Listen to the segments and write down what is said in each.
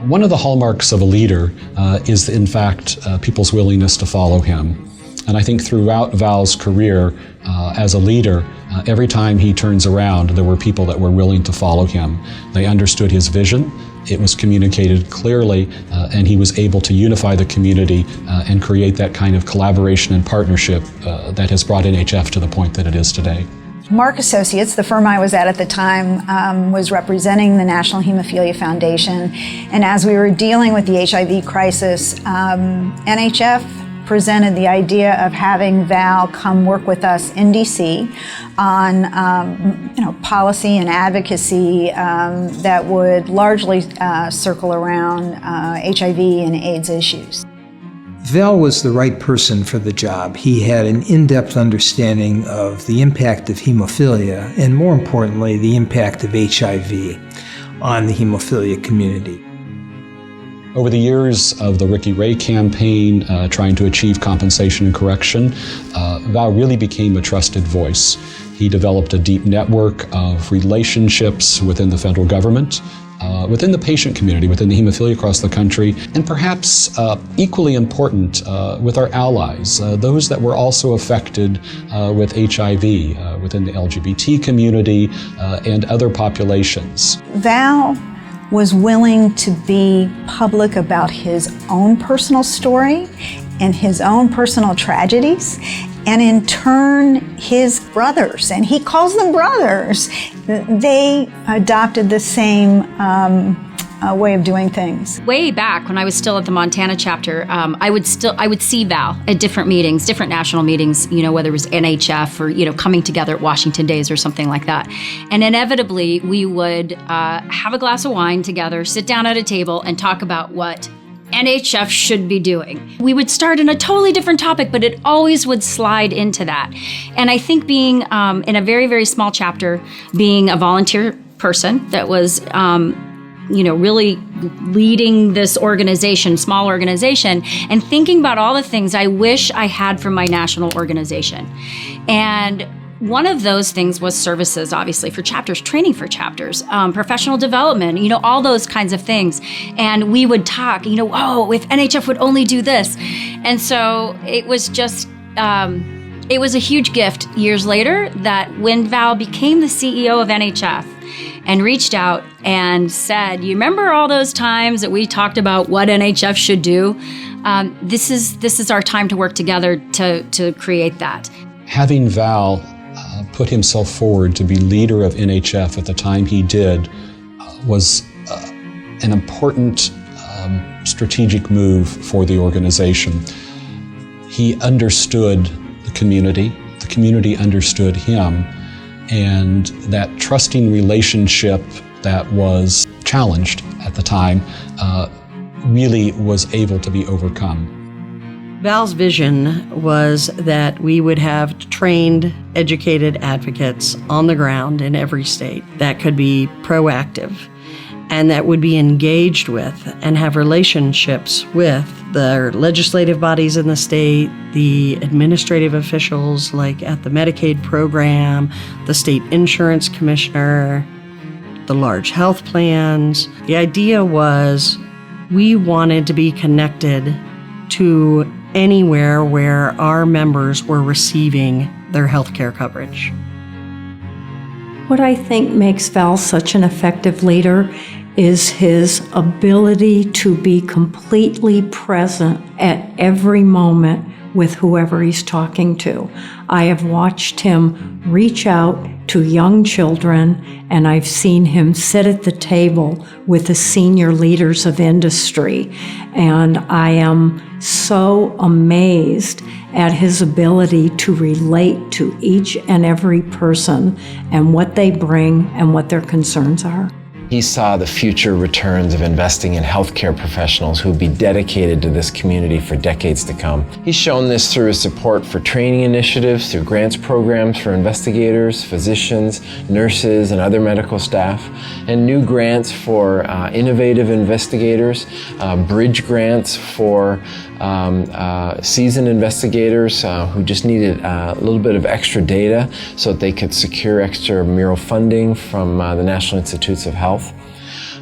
One of the hallmarks of a leader is, in fact, people's willingness to follow him. And I think throughout Val's career as a leader, every time he turns around, there were people that were willing to follow him. They understood his vision, it was communicated clearly, and he was able to unify the community and create that kind of collaboration and partnership that has brought NHF to the point that it is today. Mark Associates, the firm I was at the time, was representing the National Hemophilia Foundation. And as we were dealing with the HIV crisis, NHF presented the idea of having Val come work with us in DC on policy and advocacy that would largely circle around HIV and AIDS issues. Val was the right person for the job. He had an in-depth understanding of the impact of hemophilia and, more importantly, the impact of HIV on the hemophilia community. Over the years of the Ricky Ray campaign, trying to achieve compensation and correction, Val really became a trusted voice. He developed a deep network of relationships within the federal government, within the patient community, within the hemophilia across the country, and perhaps equally important with our allies, those that were also affected with HIV, within the LGBT community and other populations. Val was willing to be public about his own personal story and his own personal tragedies, and in turn, his brothers, and he calls them brothers, they adopted the same way of doing things. Way back when I was still at the Montana chapter, I would see Val at different meetings, different national meetings, whether it was NHF or, coming together at Washington Days or something like that. And inevitably, we would have a glass of wine together, sit down at a table and talk about what NHF should be doing. We would start in a totally different topic, but it always would slide into that. And I think being in a very, very small chapter, being a volunteer person that was really leading this organization, small organization, and thinking about all the things I wish I had from my national organization. And one of those things was services, obviously, for chapters, training for chapters, professional development, all those kinds of things. And we would talk, if NHF would only do this. And so it was just, it was a huge gift years later that when Val became the CEO of NHF and reached out and said, you remember all those times that we talked about what NHF should do? This is our time to work together to create that. Having Val put himself forward to be leader of NHF at the time he did was an important strategic move for the organization. He understood the community understood him, and that trusting relationship that was challenged at the time really was able to be overcome. Val's vision was that we would have trained, educated advocates on the ground in every state that could be proactive and that would be engaged with and have relationships with the legislative bodies in the state, the administrative officials like at the Medicaid program, the state insurance commissioner, the large health plans. The idea was we wanted to be connected to anywhere where our members were receiving their health care coverage. What I think makes Val such an effective leader is his ability to be completely present at every moment with whoever he's talking to. I have watched him reach out to young children, and I've seen him sit at the table with the senior leaders of industry. And I am so amazed at his ability to relate to each and every person and what they bring and what their concerns are. He saw the future returns of investing in healthcare professionals who would be dedicated to this community for decades to come. He's shown this through his support for training initiatives, through grants programs for investigators, physicians, nurses, and other medical staff, and new grants for innovative investigators, bridge grants for seasoned investigators who just needed a little bit of extra data so that they could secure extramural funding from the National Institutes of Health.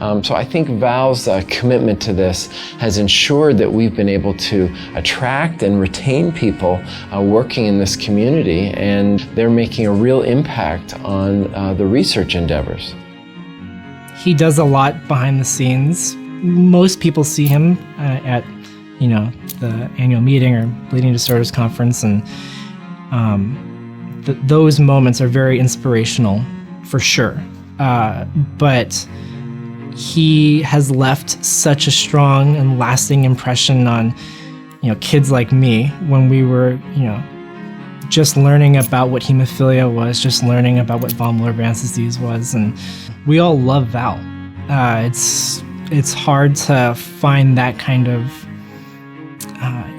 So I think Val's commitment to this has ensured that we've been able to attract and retain people working in this community, and they're making a real impact on the research endeavors. He does a lot behind the scenes. Most people see him at, the annual meeting or Bleeding Disorders Conference, and those moments are very inspirational, for sure. But he has left such a strong and lasting impression on, kids like me when we were, just learning about what hemophilia was, just learning about what von Willebrand's disease was, and we all love Val. It's hard to find that kind of,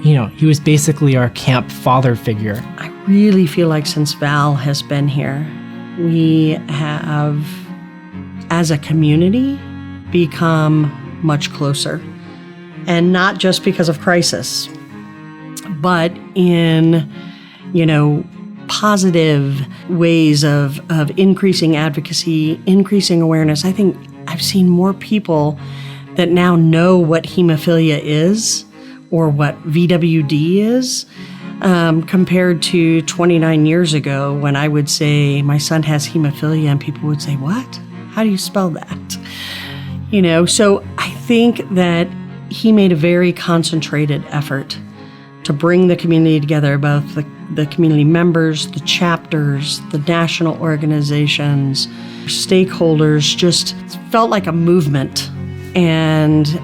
he was basically our camp father figure. I really feel like since Val has been here, we have, as a community, become much closer. And not just because of crisis, but in, positive ways of increasing advocacy, increasing awareness. I think I've seen more people that now know what hemophilia is or what VWD is, compared to 29 years ago when I would say my son has hemophilia and people would say, "What? How do you spell that?" So I think that he made a very concentrated effort to bring the community together, both the community members, the chapters, the national organizations, stakeholders. Just felt like a movement, and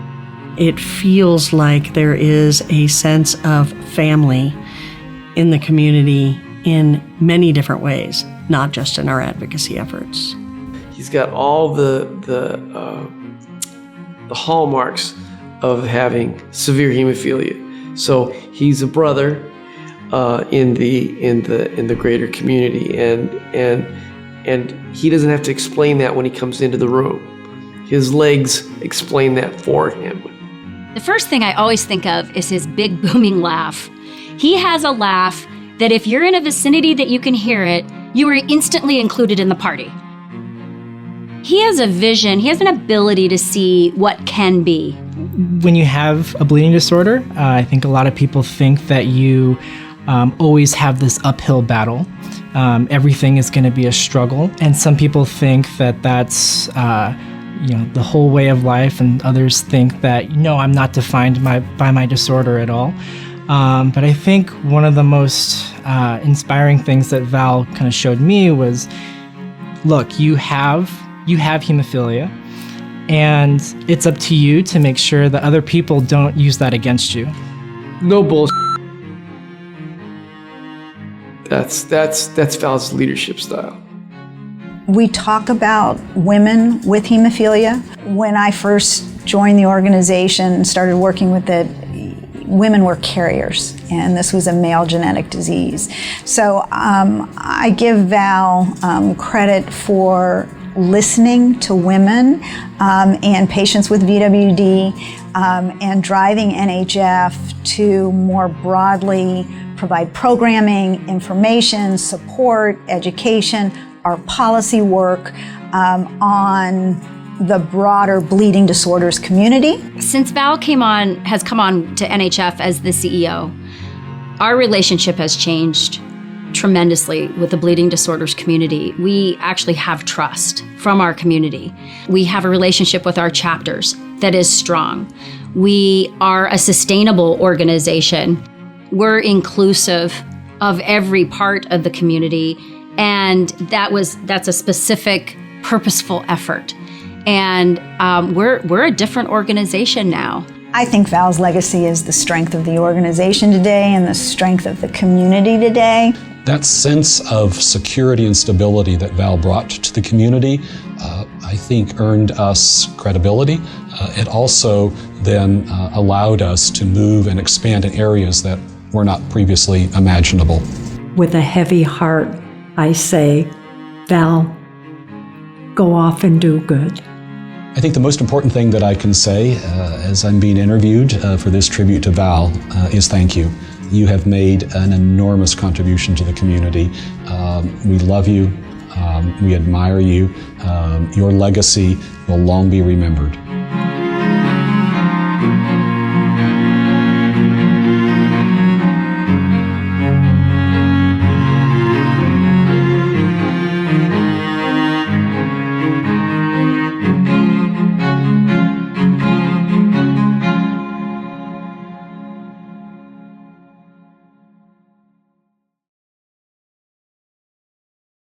it feels like there is a sense of family in the community in many different ways, not just in our advocacy efforts. He's got all the hallmarks of having severe hemophilia. So he's a brother in the greater community, and he doesn't have to explain that when he comes into the room. His legs explain that for him. The first thing I always think of is his big booming laugh. He has a laugh that if you're in a vicinity that you can hear it, you are instantly included in the party. He has a vision, he has an ability to see what can be. When you have a bleeding disorder, I think a lot of people think that you always have this uphill battle. Everything is going to be a struggle. And some people think that that's the whole way of life, and others think that, I'm not defined by my disorder at all. But I think one of the most inspiring things that Val kind of showed me was, look, you have hemophilia, and it's up to you to make sure that other people don't use that against you. No bullshit. That's Val's leadership style. We talk about women with hemophilia. When I first joined the organization and started working with it, women were carriers, and this was a male genetic disease. So I give Val credit for listening to women and patients with VWD and driving NHF to more broadly provide programming, information, support, education, our policy work on the broader bleeding disorders community. Since Val has come on to NHF as the CEO, our relationship has changed tremendously with the bleeding disorders community. We actually have trust from our community. We have a relationship with our chapters that is strong. We are a sustainable organization. We're inclusive of every part of the community, and that's a specific, purposeful effort. And we're a different organization now. I think Val's legacy is the strength of the organization today and the strength of the community today. That sense of security and stability that Val brought to the community, I think earned us credibility. It also then allowed us to move and expand in areas that were not previously imaginable. With a heavy heart, I say, Val, go off and do good. I think the most important thing that I can say as I'm being interviewed for this tribute to Val is thank you. You have made an enormous contribution to the community. We love you. We admire you. Your legacy will long be remembered.